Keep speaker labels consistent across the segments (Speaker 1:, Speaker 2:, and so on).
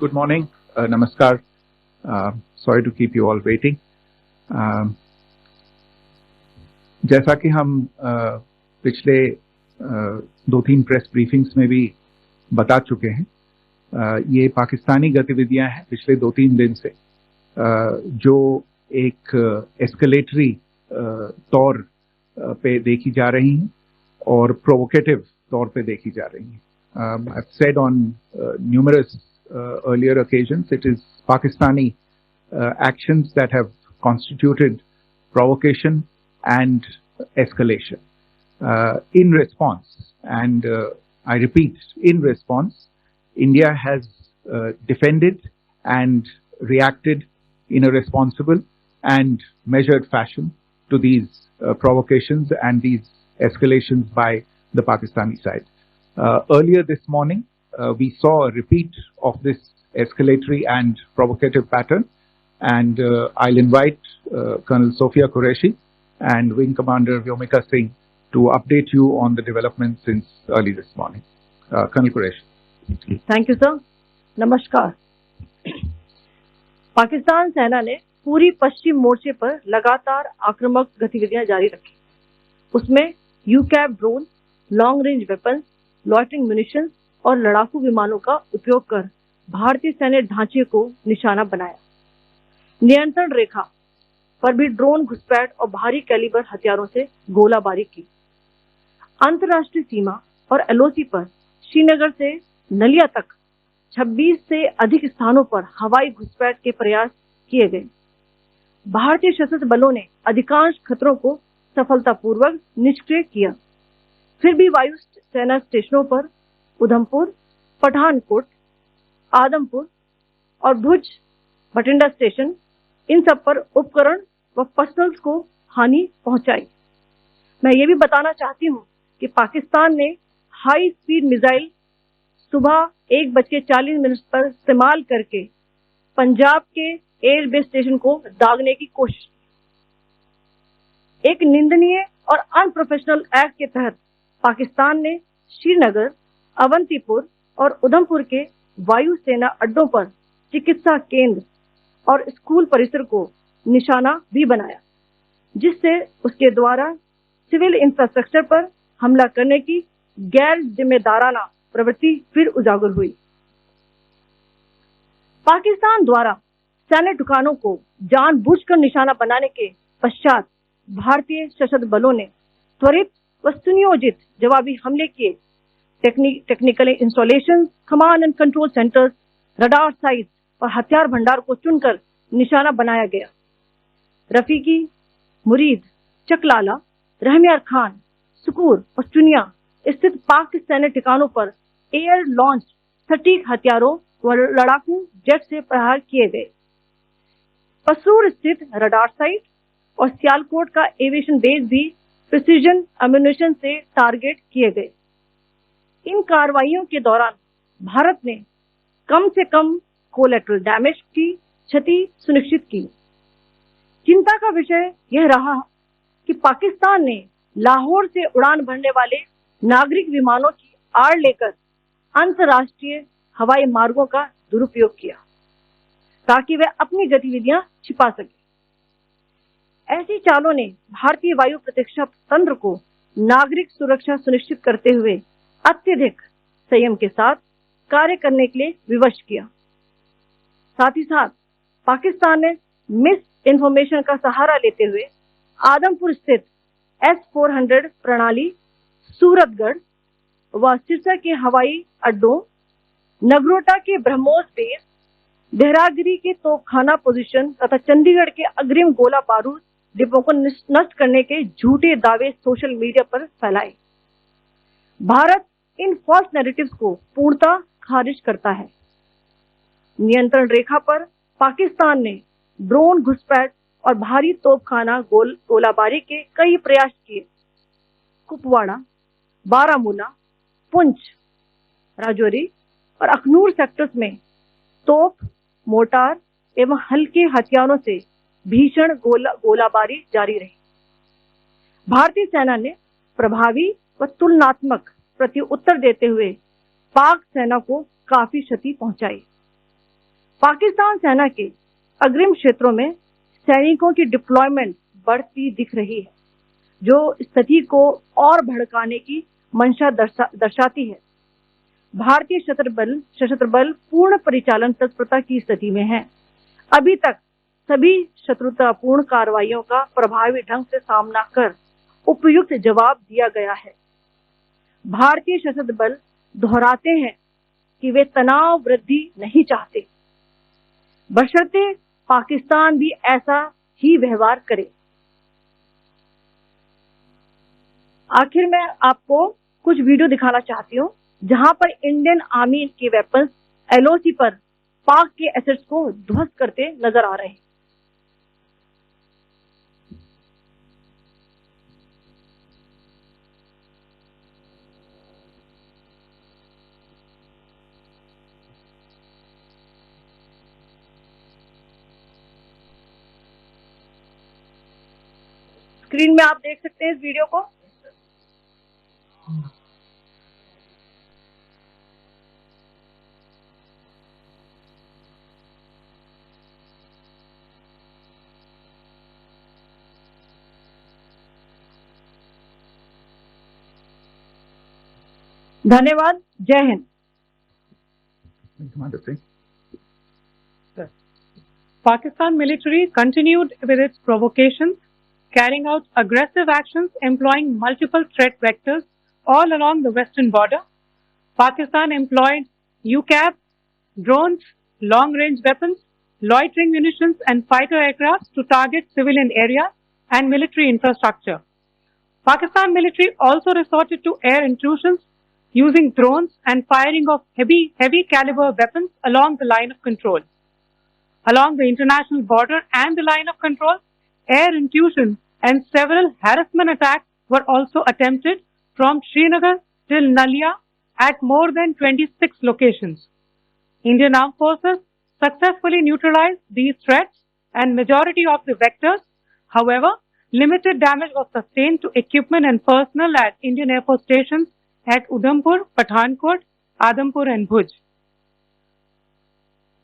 Speaker 1: Good morning. Namaskar. Sorry to keep you all waiting. जैसा कि हम पिछले 2-3 प्रेस ब्रीफिंग्स में भी बता चुके हैं, ये पाकिस्तानी गतिविधियां हैं पिछले 2-3 दिन से, जो एक एस्केलेटरी तौर पे देखी जा रही हैं और प्रोवोकेटिव तौर पे देखी जा रही हैं. I've said on numerous earlier occasions, it is Pakistani actions that have constituted provocation and escalation. In response, and I repeat, in response, India has defended and reacted in a responsible and measured fashion to these provocations and these escalations by the Pakistani side. Earlier this morning, we saw a repeat of this escalatory and provocative pattern, and I'll invite Colonel Sophia Qureshi and Wing Commander Vyomika Singh to update you on the developments since early this morning. Colonel Qureshi.
Speaker 2: Thank you, sir. नमस्कार. पाकिस्तान सेना ने पूरी पश्चिम मोर्चे पर लगातार आक्रामक गतिविधियां जारी रखी. उसमें UCAV drone, long range weapons, loitering munitions और लड़ाकू विमानों का उपयोग कर भारतीय सैन्य ढांचे को निशाना बनाया. नियंत्रण रेखा पर भी ड्रोन घुसपैठ और भारी कैलिबर हथियारों से गोलाबारी की. अंतर्राष्ट्रीय सीमा और एलओसी पर श्रीनगर से नलिया तक 26 से अधिक स्थानों पर हवाई घुसपैठ के प्रयास किए गए. भारतीय सशस्त्र बलों ने अधिकांश खतरों को सफलतापूर्वक निष्क्रिय किया. फिर भी वायु सेना स्टेशनों पर उधमपुर, पठानकोट, आदमपुर और भुज बठिंडा स्टेशन, इन सब पर उपकरण व पर्सनल्स को हानि पहुंचाई. मैं ये भी बताना चाहती हूं कि पाकिस्तान ने हाई स्पीड मिसाइल सुबह 1:40 पर इस्तेमाल करके पंजाब के एयरबेस स्टेशन को दागने की कोशिश की. एक निंदनीय और अनप्रोफेशनल एक्ट के तहत पाकिस्तान ने श्रीनगर, अवंतीपुर और उधमपुर के वायु सेना अड्डों पर चिकित्सा केंद्र और स्कूल परिसर को निशाना भी बनाया, जिससे उसके द्वारा सिविल इंफ्रास्ट्रक्चर पर हमला करने की गैर जिम्मेदाराना प्रवृत्ति फिर उजागर हुई. पाकिस्तान द्वारा सैन्य ठिकानों को जानबूझकर निशाना बनाने के पश्चात भारतीय सशस्त्र बलों ने त्वरित व सुनियोजित जवाबी हमले किए. Technical installation, command and control centres, radar sites और हथियार भंडार को चुनकर निशाना बनाया गया. रफीकी, मुरीद, चकलाला, रहमियार खान, सुकूर और चुनिया स्थित पाक सैन्य ठिकानों पर एयर लॉन्च सटीक हथियारों व लड़ाकू जेट से प्रहार किए गए. पसूर स्थित रडार साइट और सियालकोट का एविएशन बेस भी प्रिसीजन एम्यूनिशन से टारगेट किए गए. इन कार्रवाइयों के दौरान भारत ने कम से कम कोलैटरल डैमेज की क्षति सुनिश्चित की. चिंता का विषय यह रहा कि पाकिस्तान ने लाहौर से उड़ान भरने वाले नागरिक विमानों की आड़ लेकर अंतर्राष्ट्रीय हवाई मार्गों का दुरुपयोग किया ताकि वे अपनी गतिविधियां छिपा सके. ऐसी चालों ने भारतीय वायु प्रतिरक्षा तंत्र को नागरिक सुरक्षा सुनिश्चित करते हुए अत्यधिक संयम के साथ कार्य करने के लिए विवश किया. साथ ही साथ पाकिस्तान ने मिस इंफॉर्मेशन का सहारा लेते हुए आदमपुर स्थित S-400 प्रणाली, सूरतगढ़ व सिरसा के हवाई अड्डों, नगरोटा के ब्रह्मोस बेस, देहरागिरी के तोपखाना पोजीशन तथा चंडीगढ़ के अग्रिम गोला बारूद डिपों को नष्ट करने के झूठे दावे सोशल मीडिया पर फैलाए. भारत इन फॉल्स नैरेटिव्स को पूर्णतः खारिज करता है. नियंत्रण रेखा पर पाकिस्तान ने ड्रोन घुसपैठ और भारी तोपखाना गोलाबारी के कई प्रयास किए. कुपवाड़ा, बारामूला, पुंछ, राजौरी और अखनूर सेक्टर्स में तोप, मोर्टार एवं हल्के हथियारों से भीषण गोलाबारी जारी रही. भारतीय सेना ने प्रभावी व तुलनात्मक प्रत्युत्तर देते हुए पाक सेना को काफी क्षति पहुंचाई. पाकिस्तान सेना के अग्रिम क्षेत्रों में सैनिकों की डिप्लॉयमेंट बढ़ती दिख रही है, जो स्थिति को और भड़काने की मंशा दर्शाती है। भारतीय सशस्त्र बल पूर्ण परिचालन तत्परता की स्थिति में है। अभी तक सभी शत्रुतापूर्ण कार्रवाइयों का प्रभावी ढंग से सामना कर उपयुक्त जवाब दिया गया है। भारतीय सशस्त्र बल दोहराते हैं कि वे तनाव वृद्धि नहीं चाहते, बशर्ते पाकिस्तान भी ऐसा ही व्यवहार करे। आखिर में आपको कुछ वीडियो दिखाना चाहती हूँ जहां पर इंडियन आर्मी के वेपन्स एलओसी पर पाक के एसेट्स को ध्वस्त करते नजर आ रहे हैं। स्क्रीन में आप देख सकते हैं इस वीडियो को। धन्यवाद। जय Hind.
Speaker 3: Pakistan military continued with its provocations, carrying out aggressive actions employing multiple threat vectors all along the western border. Pakistan employed UCAV, drones, long-range weapons, loitering munitions and fighter aircraft to target civilian areas and military infrastructure. Pakistan military also resorted to air intrusions using drones and firing of heavy caliber weapons along the line of control. Along the international border and the line of control, air intrusion and several harassment attacks were also attempted from Srinagar till Nalia at more than 26 locations. Indian Armed Forces successfully neutralized these threats and majority of the vectors. However, limited damage was sustained to equipment and personnel at Indian Air Force stations at Udhampur, Pathankot, Adampur and Bhuj.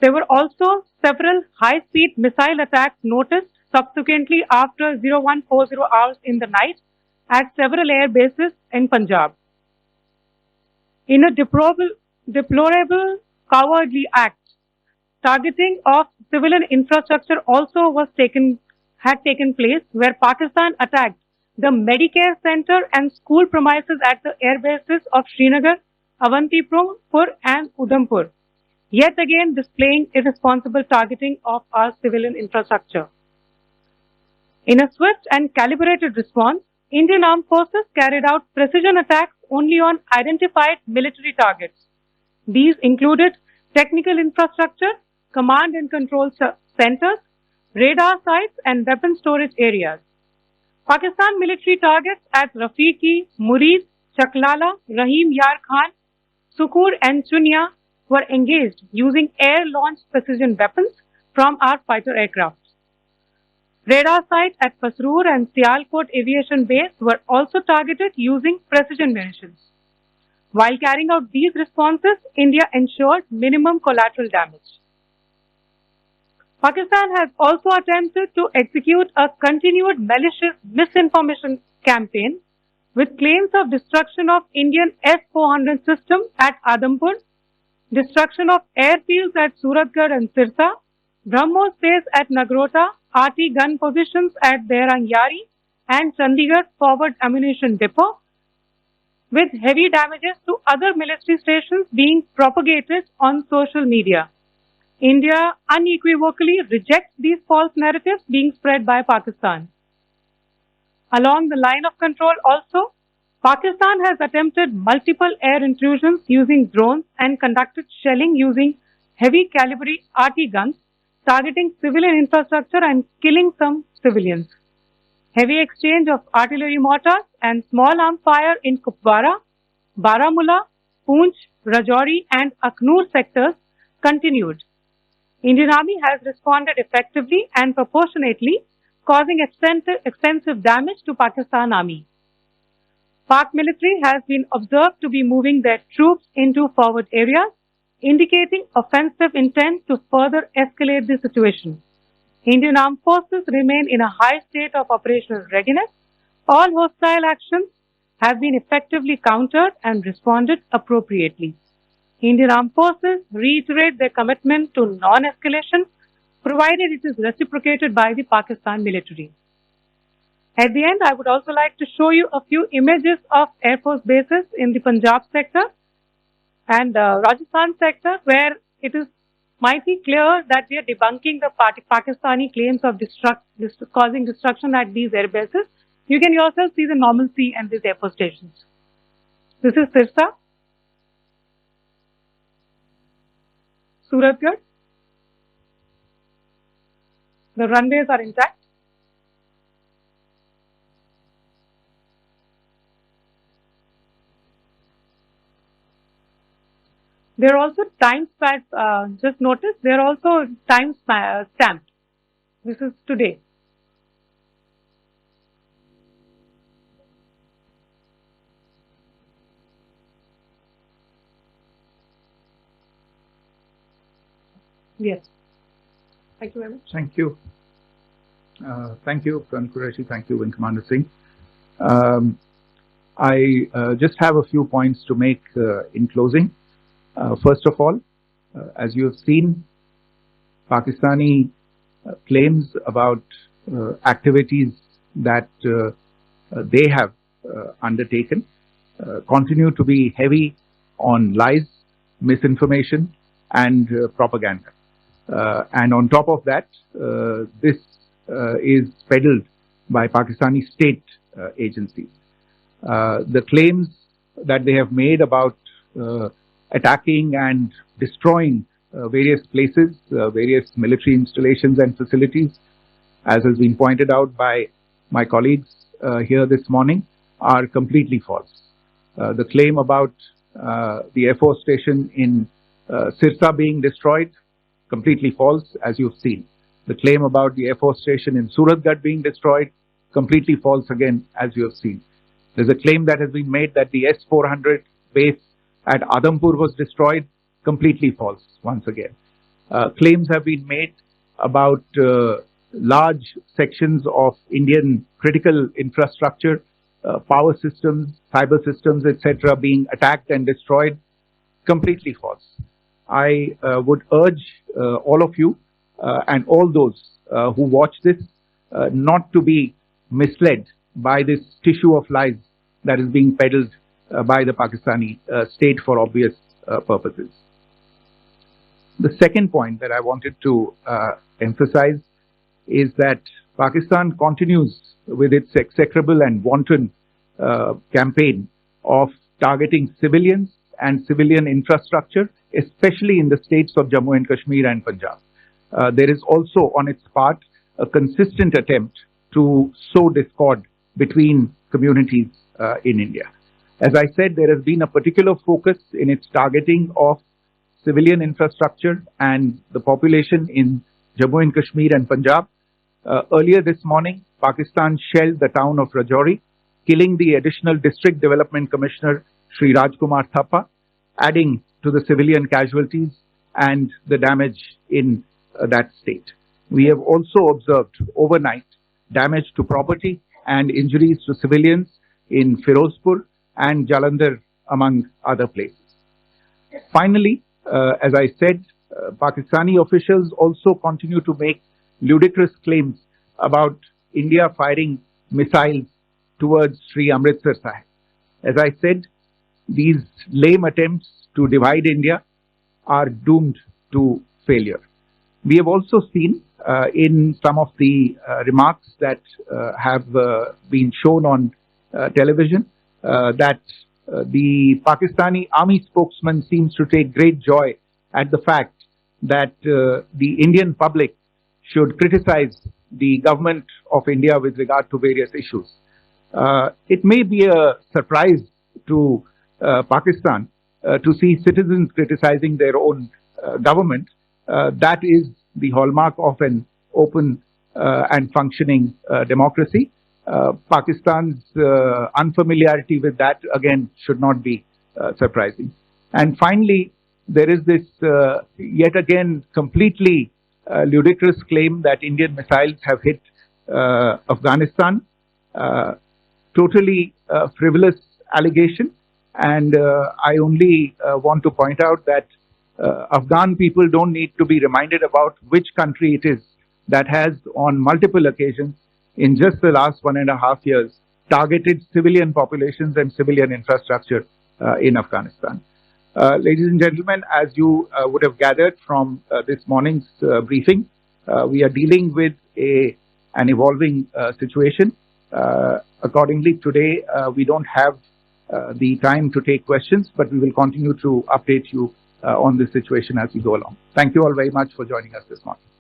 Speaker 3: There were also several high-speed missile attacks noticed subsequently after 0140 hours in the night at several air bases in Punjab. In a deplorable cowardly act, targeting of civilian infrastructure also had taken place, where Pakistan attacked the Medicare Center and school premises at the air bases of Srinagar, Avantipur and Udhampur, yet again displaying irresponsible targeting of our civilian infrastructure. In a swift and calibrated response, Indian Armed Forces carried out precision attacks only on identified military targets. These included technical infrastructure, command and control centers, radar sites and weapon storage areas. Pakistan military targets at Rafiqi, Murid, Chaklala, Rahim Yar Khan, Sukur and Chunya were engaged using air-launched precision weapons from our fighter aircraft. Radar sites at Pasroor and Sialkot Aviation Base were also targeted using precision munitions. While carrying out these responses, India ensured minimum collateral damage. Pakistan has also attempted to execute a continued malicious misinformation campaign with claims of destruction of Indian S-400 system at Adampur, destruction of airfields at Suratgarh and Sirsa, BrahMos base at Nagrota, RT gun positions at Dehrangyari and Chandigarh forward ammunition depot, with heavy damages to other military stations being propagated on social media. India unequivocally rejects these false narratives being spread by Pakistan. Along the line of control also, Pakistan has attempted multiple air intrusions using drones and conducted shelling using heavy caliber RT guns, targeting civilian infrastructure and killing some civilians. Heavy exchange of artillery mortars and small arms fire in Kupwara, Baramulla, Poonch, Rajouri and Aknoor sectors continued. Indian Army has responded effectively and proportionately, causing extensive damage to Pakistan Army. Pak military has been observed to be moving their troops into forward areas, indicating offensive intent to further escalate the situation. Indian Armed Forces remain in a high state of operational readiness. All hostile actions have been effectively countered and responded appropriately. Indian Armed Forces reiterate their commitment to non-escalation, provided it is reciprocated by the Pakistan military. At the end, I would also like to show you a few images of Air Force bases in the Punjab sector and Rajasthan sector, where it is mighty clear that we are debunking the Pakistani claims of causing destruction at these air bases. You can yourself see the normalcy and these air force stations. This is Sirsa, Suratgarh. The runways are intact. There are also time stamped. Just notice there are also time stamped. This is today. Yes. Thank you very much.
Speaker 1: Thank you. Thank you, Colonel Qureshi. Thank you, Wing Commander Singh. I just have a few points to make in closing. First of all, as you have seen, Pakistani claims about activities that they have undertaken continue to be heavy on lies, misinformation, and propaganda. And on top of that, this is peddled by Pakistani state agencies. The claims that they have made about attacking and destroying various places, various military installations and facilities, as has been pointed out by my colleagues here this morning, are completely false. The claim about the Air Force station in Sirsa being destroyed, completely false, as you've seen. The claim about the Air Force station in Suratgarh being destroyed, completely false again, as you have seen. There's a claim that has been made that the S-400 base at Adampur was destroyed, completely false, once again. Claims have been made about large sections of Indian critical infrastructure, power systems, cyber systems, etc., being attacked and destroyed, completely false. I would urge all of you and all those who watch this not to be misled by this tissue of lies that is being peddled by the Pakistani state for obvious purposes. The second point that I wanted to emphasize is that Pakistan continues with its execrable and wanton campaign of targeting civilians and civilian infrastructure, especially in the states of Jammu and Kashmir and Punjab. There is also on its part a consistent attempt to sow discord between communities in India. As I said, there has been a particular focus in its targeting of civilian infrastructure and the population in Jammu and Kashmir and Punjab. Earlier this morning, Pakistan shelled the town of Rajouri, killing the additional District Development Commissioner, Sri Rajkumar Thappa, adding to the civilian casualties and the damage in that state. We have also observed overnight damage to property and injuries to civilians in Firozpur and Jalandhar, among other places. Finally, as I said, Pakistani officials also continue to make ludicrous claims about India firing missiles towards Sri Amritsar Sahib. As I said, these lame attempts to divide India are doomed to failure. We have also seen in some of the remarks that have been shown on television that the Pakistani army spokesman seems to take great joy at the fact that the Indian public should criticize the government of India with regard to various issues. It may be a surprise to Pakistan to see citizens criticizing their own government. That is the hallmark of an open and functioning democracy. Pakistan's unfamiliarity with that, again, should not be surprising. And finally, there is this yet again completely ludicrous claim that Indian missiles have hit Afghanistan. Totally frivolous allegation, and I only want to point out that Afghan people don't need to be reminded about which country it is that has on multiple occasions in just the last 1.5 years targeted civilian populations and civilian infrastructure in Afghanistan. Ladies and gentlemen, as you would have gathered from this morning's briefing, we are dealing with an evolving situation. Accordingly, today we don't have the time to take questions, but we will continue to update you on this situation as we go along. Thank you all very much for joining us this morning.